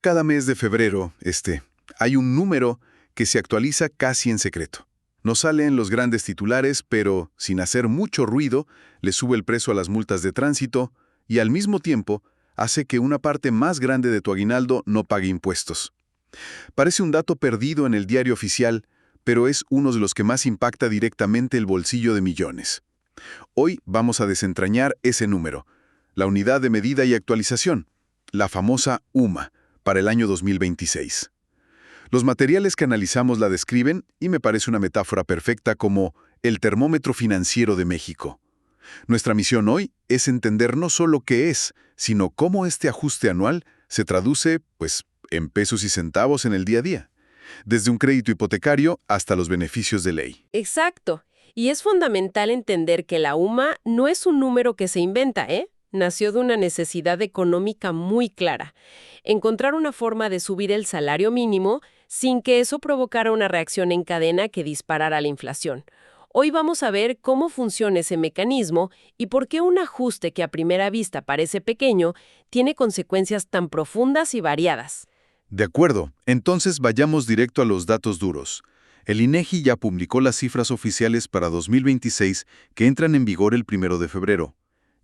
Cada mes de febrero, hay un número que se actualiza casi en secreto. No sale en los grandes titulares, pero sin hacer mucho ruido, le sube el precio a las multas de tránsito y al mismo tiempo hace que una parte más grande de tu aguinaldo no pague impuestos. Parece un dato perdido en el diario oficial, pero es uno de los que más impacta directamente el bolsillo de millones. Hoy vamos a desentrañar ese número, la unidad de medida y actualización, la famosa UMA, para el año 2026. Los materiales que analizamos la describen y me parece una metáfora perfecta como el termómetro financiero de México. Nuestra misión hoy es entender no solo qué es, sino cómo este ajuste anual se traduce, en pesos y centavos en el día a día, desde un crédito hipotecario hasta los beneficios de ley. Exacto. Y es fundamental entender que la UMA no es un número que se inventa, Nació de una necesidad económica muy clara. Encontrar una forma de subir el salario mínimo sin que eso provocara una reacción en cadena que disparara la inflación. Hoy vamos a ver cómo funciona ese mecanismo y por qué un ajuste que a primera vista parece pequeño tiene consecuencias tan profundas y variadas. De acuerdo, entonces vayamos directo a los datos duros. El INEGI ya publicó las cifras oficiales para 2026 que entran en vigor el 1 de febrero.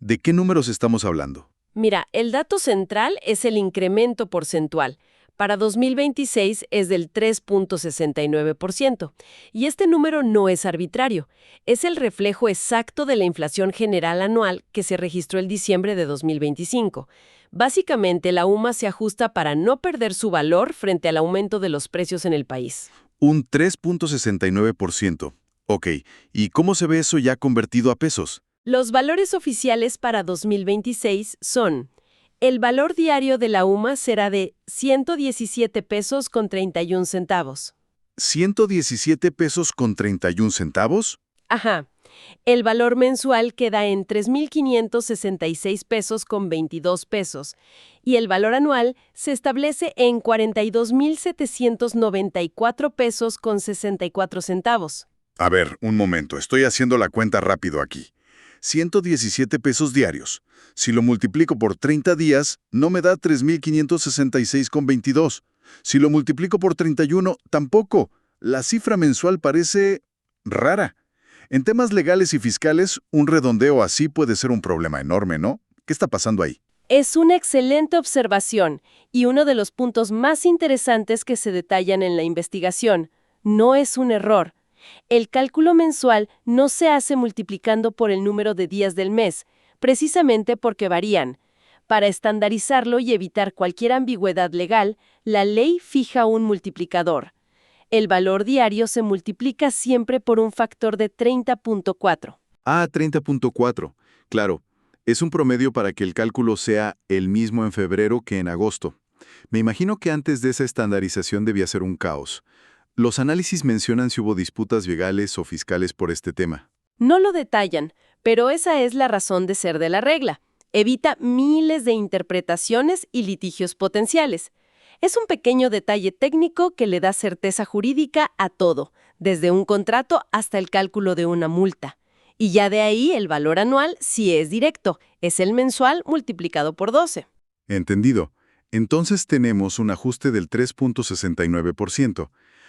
¿De qué números estamos hablando? Mira, el dato central es el incremento porcentual. Para 2026 es del 3.69%. Y este número no es arbitrario. Es el reflejo exacto de la inflación general anual que se registró el diciembre de 2025. Básicamente, la UMA se ajusta para no perder su valor frente al aumento de los precios en el país. Un 3.69%. Ok, ¿y cómo se ve eso ya convertido a pesos? Los valores oficiales para 2026 son: el valor diario de la UMA será de 117 pesos con 31 centavos. ¿117 pesos con 31 centavos? Ajá. El valor mensual queda en 3.566 pesos con 22 pesos y el valor anual se establece en 42.794 pesos con 64 centavos. A ver, un momento, estoy haciendo la cuenta rápido aquí. 117 pesos diarios. Si lo multiplico por 30 días, no me da 3.566,22. Si lo multiplico por 31, tampoco. La cifra mensual parece rara. En temas legales y fiscales, un redondeo así puede ser un problema enorme, ¿no? ¿Qué está pasando ahí? Es una excelente observación y uno de los puntos más interesantes que se detallan en la investigación. No es un error. El cálculo mensual no se hace multiplicando por el número de días del mes, precisamente porque varían. Para estandarizarlo y evitar cualquier ambigüedad legal, la ley fija un multiplicador. El valor diario se multiplica siempre por un factor de 30.4. 30.4. Claro, es un promedio para que el cálculo sea el mismo en febrero que en agosto. Me imagino que antes de esa estandarización debía ser un caos. Los análisis mencionan si hubo disputas legales o fiscales por este tema. No lo detallan, pero esa es la razón de ser de la regla. Evita miles de interpretaciones y litigios potenciales. Es un pequeño detalle técnico que le da certeza jurídica a todo, desde un contrato hasta el cálculo de una multa. Y ya de ahí el valor anual sí es directo, es el mensual multiplicado por 12. Entendido. Entonces tenemos un ajuste del 3.69%.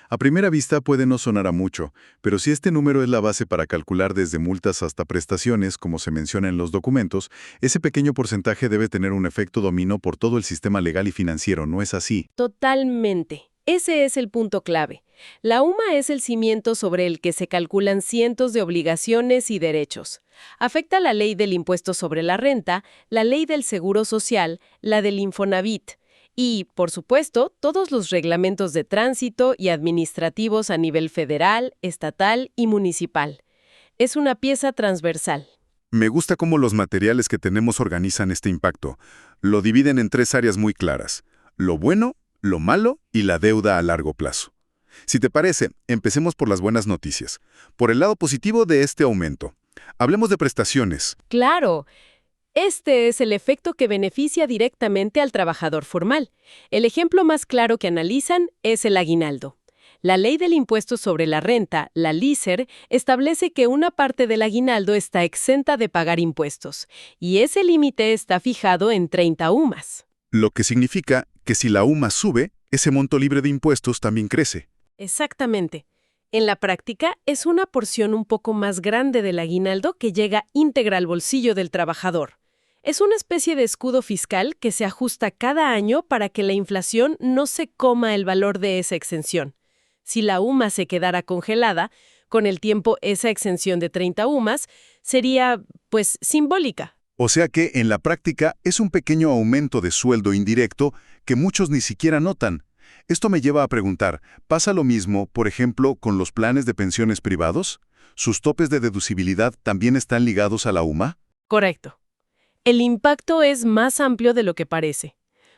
A primera vista puede no sonar a mucho, pero si este número es la base para calcular desde multas hasta prestaciones, como se menciona en los documentos, ese pequeño porcentaje debe tener un efecto dominó por todo el sistema legal y financiero, ¿no es así? Totalmente. Ese es el punto clave. La UMA es el cimiento sobre el que se calculan cientos de obligaciones y derechos. Afecta la ley del impuesto sobre la renta, la ley del seguro social, la del Infonavit, y, por supuesto, todos los reglamentos de tránsito y administrativos a nivel federal, estatal y municipal. Es una pieza transversal. Me gusta cómo los materiales que tenemos organizan este impacto. Lo dividen en 3 áreas muy claras: lo bueno, lo malo y la deuda a largo plazo. Si te parece, empecemos por las buenas noticias. Por el lado positivo de este aumento. Hablemos de prestaciones. ¡Claro! Este es el efecto que beneficia directamente al trabajador formal. El ejemplo más claro que analizan es el aguinaldo. La ley del impuesto sobre la renta, la LISER, establece que una parte del aguinaldo está exenta de pagar impuestos, y ese límite está fijado en 30 UMAS. Lo que significa que si la UMA sube, ese monto libre de impuestos también crece. Exactamente. En la práctica, es una porción un poco más grande del aguinaldo que llega íntegra al bolsillo del trabajador. Es una especie de escudo fiscal que se ajusta cada año para que la inflación no se coma el valor de esa exención. Si la UMA se quedara congelada, con el tiempo esa exención de 30 UMAs sería, pues, simbólica. O sea que, en la práctica, es un pequeño aumento de sueldo indirecto que muchos ni siquiera notan. Esto me lleva a preguntar, ¿pasa lo mismo, por ejemplo, con los planes de pensiones privados? ¿Sus topes de deducibilidad también están ligados a la UMA? Correcto. El impacto es más amplio de lo que parece.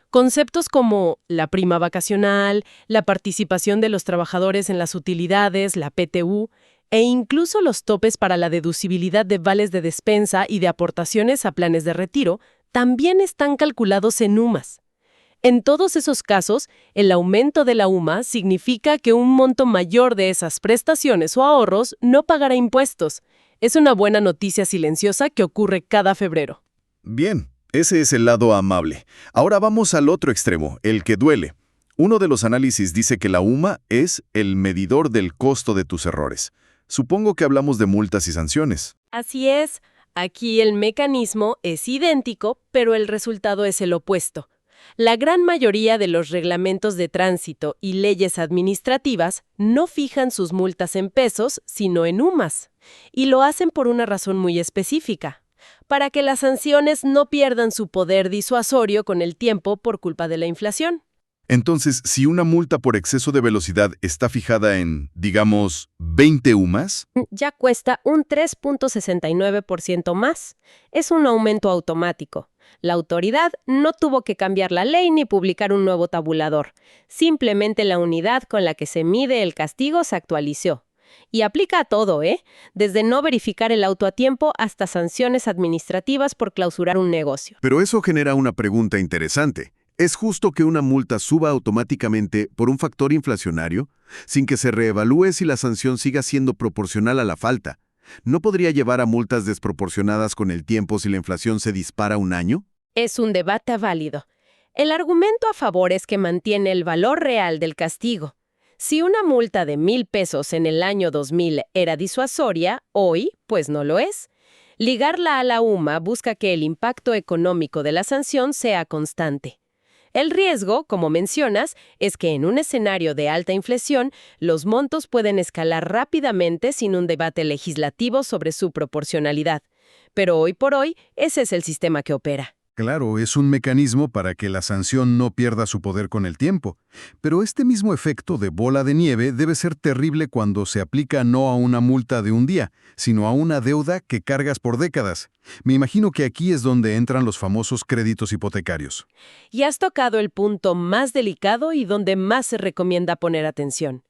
Conceptos como la prima vacacional, la participación de los trabajadores en las utilidades, la PTU, e incluso los topes para la deducibilidad de vales de despensa y de aportaciones a planes de retiro, también están calculados en UMAs. En todos esos casos, el aumento de la UMA significa que un monto mayor de esas prestaciones o ahorros no pagará impuestos. Es una buena noticia silenciosa que ocurre cada febrero. Bien, ese es el lado amable. Ahora vamos al otro extremo, el que duele. Uno de los análisis dice que la UMA es el medidor del costo de tus errores. Supongo que hablamos de multas y sanciones. Así es, aquí el mecanismo es idéntico, pero el resultado es el opuesto. La gran mayoría de los reglamentos de tránsito y leyes administrativas no fijan sus multas en pesos, sino en UMAs. Y lo hacen por una razón muy específica: para que las sanciones no pierdan su poder disuasorio con el tiempo por culpa de la inflación. Entonces, si una multa por exceso de velocidad está fijada en, digamos, 20 UMAs, Ya cuesta un 3.69% más. Es un aumento automático. La autoridad no tuvo que cambiar la ley ni publicar un nuevo tabulador. Simplemente la unidad con la que se mide el castigo se actualizó. Y aplica a todo, Desde no verificar el auto a tiempo hasta sanciones administrativas por clausurar un negocio. Pero eso genera una pregunta interesante. ¿Es justo que una multa suba automáticamente por un factor inflacionario, sin que se reevalúe si la sanción siga siendo proporcional a la falta? ¿No podría llevar a multas desproporcionadas con el tiempo si la inflación se dispara un año? Es un debate válido. El argumento a favor es que mantiene el valor real del castigo. Si una multa de 1,000 pesos en el año 2000 era disuasoria, hoy, pues no lo es. Ligarla a la UMA busca que el impacto económico de la sanción sea constante. El riesgo, como mencionas, es que en un escenario de alta inflación, los montos pueden escalar rápidamente sin un debate legislativo sobre su proporcionalidad. Pero hoy por hoy, ese es el sistema que opera. claro, es un mecanismo para que la sanción no pierda su poder con el tiempo. Pero este mismo efecto de bola de nieve debe ser terrible cuando se aplica no a una multa de un día, sino a una deuda que cargas por décadas. Me imagino que aquí es donde entran los famosos créditos hipotecarios. Y has tocado el punto más delicado y donde más se recomienda poner atención.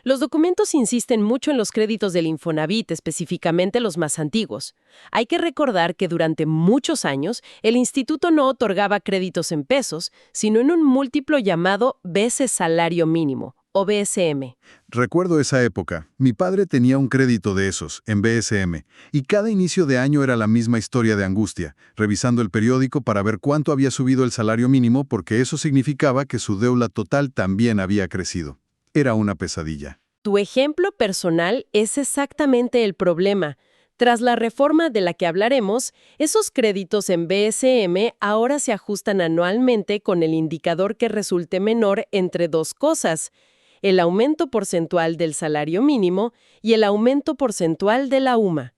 Los documentos insisten mucho en los créditos del Infonavit, específicamente los más antiguos. Hay que recordar que durante muchos años el instituto no otorgaba créditos en pesos, sino en un múltiplo llamado veces salario mínimo, o BSM. Recuerdo esa época. Mi padre tenía un crédito de esos, en BSM, y cada inicio de año era la misma historia de angustia, revisando el periódico para ver cuánto había subido el salario mínimo porque eso significaba que su deuda total también había crecido. Era una pesadilla. Tu ejemplo personal es exactamente el problema. Tras la reforma de la que hablaremos, esos créditos en BSM ahora se ajustan anualmente con el indicador que resulte menor entre dos cosas: el aumento porcentual del salario mínimo y el aumento porcentual de la UMA.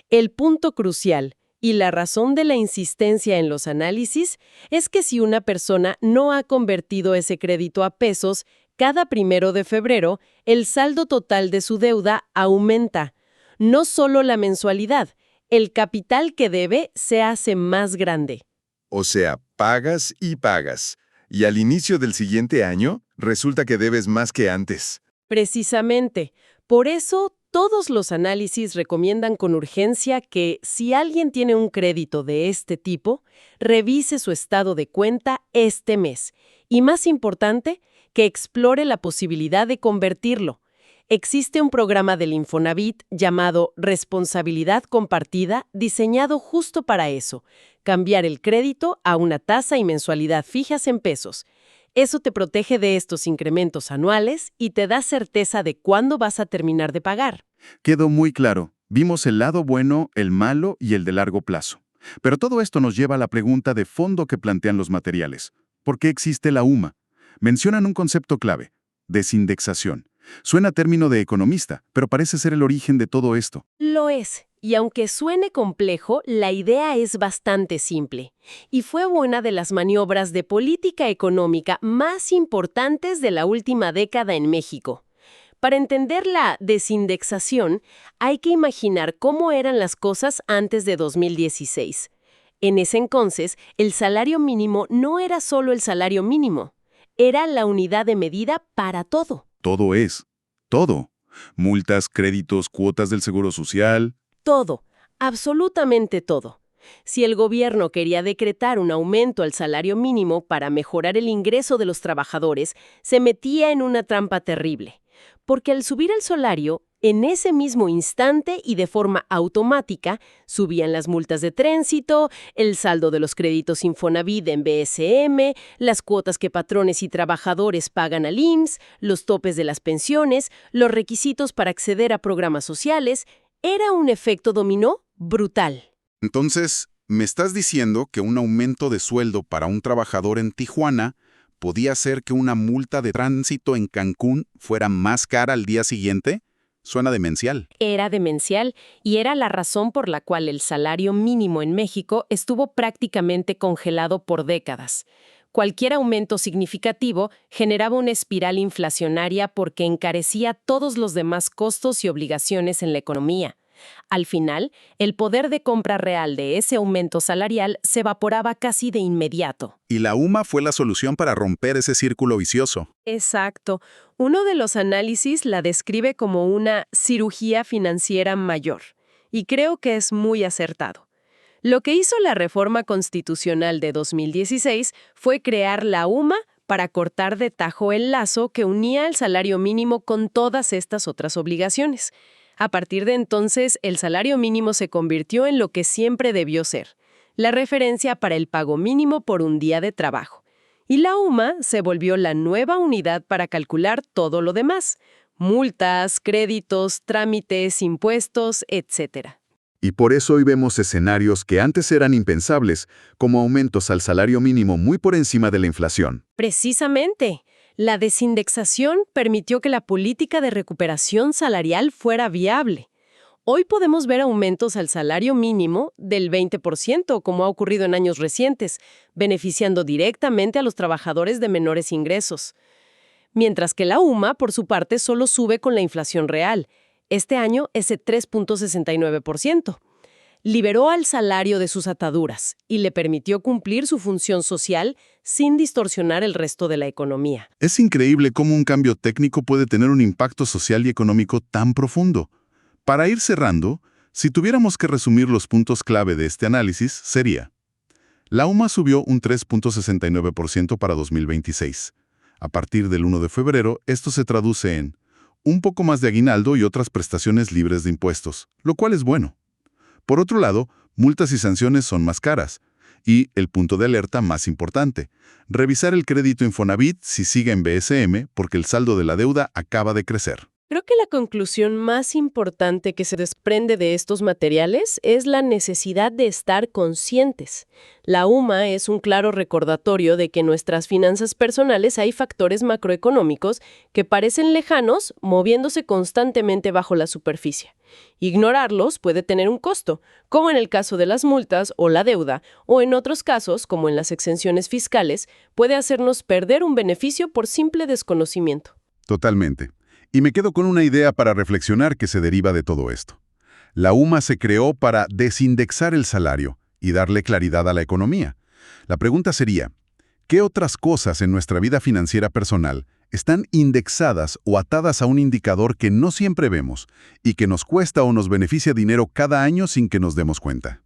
El punto crucial y la razón de la insistencia en los análisis es que si una persona no ha convertido ese crédito a pesos, cada 1 de febrero, el saldo total de su deuda aumenta. No solo la mensualidad, el capital que debe se hace más grande. O sea, pagas y pagas. Y al inicio del siguiente año, resulta que debes más que antes. Precisamente, por eso todos los análisis recomiendan con urgencia que, si alguien tiene un crédito de este tipo, revise su estado de cuenta este mes. Y más importante, que explore la posibilidad de convertirlo. Existe un programa del Infonavit llamado Responsabilidad Compartida, diseñado justo para eso, cambiar el crédito a una tasa y mensualidad fijas en pesos. Eso te protege de estos incrementos anuales y te da certeza de cuándo vas a terminar de pagar. Quedó muy claro. Vimos el lado bueno, el malo y el de largo plazo. Pero todo esto nos lleva a la pregunta de fondo que plantean los materiales. ¿Por qué existe la UMA? Mencionan un concepto clave: desindexación. Suena a término de economista, pero parece ser el origen de todo esto. Lo es, y aunque suene complejo, la idea es bastante simple. Y fue una de las maniobras de política económica más importantes de la última década en México. Para entender la desindexación, hay que imaginar cómo eran las cosas antes de 2016. En ese entonces, el salario mínimo no era solo el salario mínimo, era la unidad de medida para todo. Todo es. Todo. Multas, créditos, cuotas del Seguro Social. Todo, absolutamente todo. Si el gobierno quería decretar un aumento al salario mínimo para mejorar el ingreso de los trabajadores, se metía en una trampa terrible. Porque al subir el salario, en ese mismo instante y de forma automática, subían las multas de tránsito, el saldo de los créditos Infonavit en BSM, las cuotas que patrones y trabajadores pagan al IMSS, los topes de las pensiones, los requisitos para acceder a programas sociales. Era un efecto dominó brutal. Entonces, ¿me estás diciendo que un aumento de sueldo para un trabajador en Tijuana podía hacer que una multa de tránsito en Cancún fuera más cara al día siguiente? Suena demencial. Era demencial y era la razón por la cual el salario mínimo en México estuvo prácticamente congelado por décadas. Cualquier aumento significativo generaba una espiral inflacionaria porque encarecía todos los demás costos y obligaciones en la economía. Al final, el poder de compra real de ese aumento salarial se evaporaba casi de inmediato. Y la UMA fue la solución para romper ese círculo vicioso. Exacto. Uno de los análisis la describe como una cirugía financiera mayor, y creo que es muy acertado. Lo que hizo la reforma constitucional de 2016 fue crear la UMA para cortar de tajo el lazo que unía el salario mínimo con todas estas otras obligaciones. A partir de entonces, el salario mínimo se convirtió en lo que siempre debió ser, la referencia para el pago mínimo por un día de trabajo. Y la UMA se volvió la nueva unidad para calcular todo lo demás: multas, créditos, trámites, impuestos, etc. Y por eso hoy vemos escenarios que antes eran impensables, como aumentos al salario mínimo muy por encima de la inflación. Precisamente. La desindexación permitió que la política de recuperación salarial fuera viable. Hoy podemos ver aumentos al salario mínimo del 20%, como ha ocurrido en años recientes, beneficiando directamente a los trabajadores de menores ingresos. Mientras que la UMA, por su parte, solo sube con la inflación real. Este año es de 3.69%. Liberó al salario de sus ataduras y le permitió cumplir su función social sin distorsionar el resto de la economía. Es increíble cómo un cambio técnico puede tener un impacto social y económico tan profundo. Para ir cerrando, si tuviéramos que resumir los puntos clave de este análisis, sería: la UMA subió un 3.69% para 2026. A partir del 1 de febrero, esto se traduce en un poco más de aguinaldo y otras prestaciones libres de impuestos, lo cual es bueno. Por otro lado, multas y sanciones son más caras. Y el punto de alerta más importante: revisar el crédito Infonavit si sigue en BSM, porque el saldo de la deuda acaba de crecer. Creo que la conclusión más importante que se desprende de estos materiales es la necesidad de estar conscientes. La UMA es un claro recordatorio de que en nuestras finanzas personales hay factores macroeconómicos que parecen lejanos, moviéndose constantemente bajo la superficie. Ignorarlos puede tener un costo, como en el caso de las multas o la deuda, o en otros casos, como en las exenciones fiscales, puede hacernos perder un beneficio por simple desconocimiento. Totalmente. Y me quedo con una idea para reflexionar que se deriva de todo esto. La UMA se creó para desindexar el salario y darle claridad a la economía. La pregunta sería: ¿qué otras cosas en nuestra vida financiera personal están indexadas o atadas a un indicador que no siempre vemos y que nos cuesta o nos beneficia dinero cada año sin que nos demos cuenta?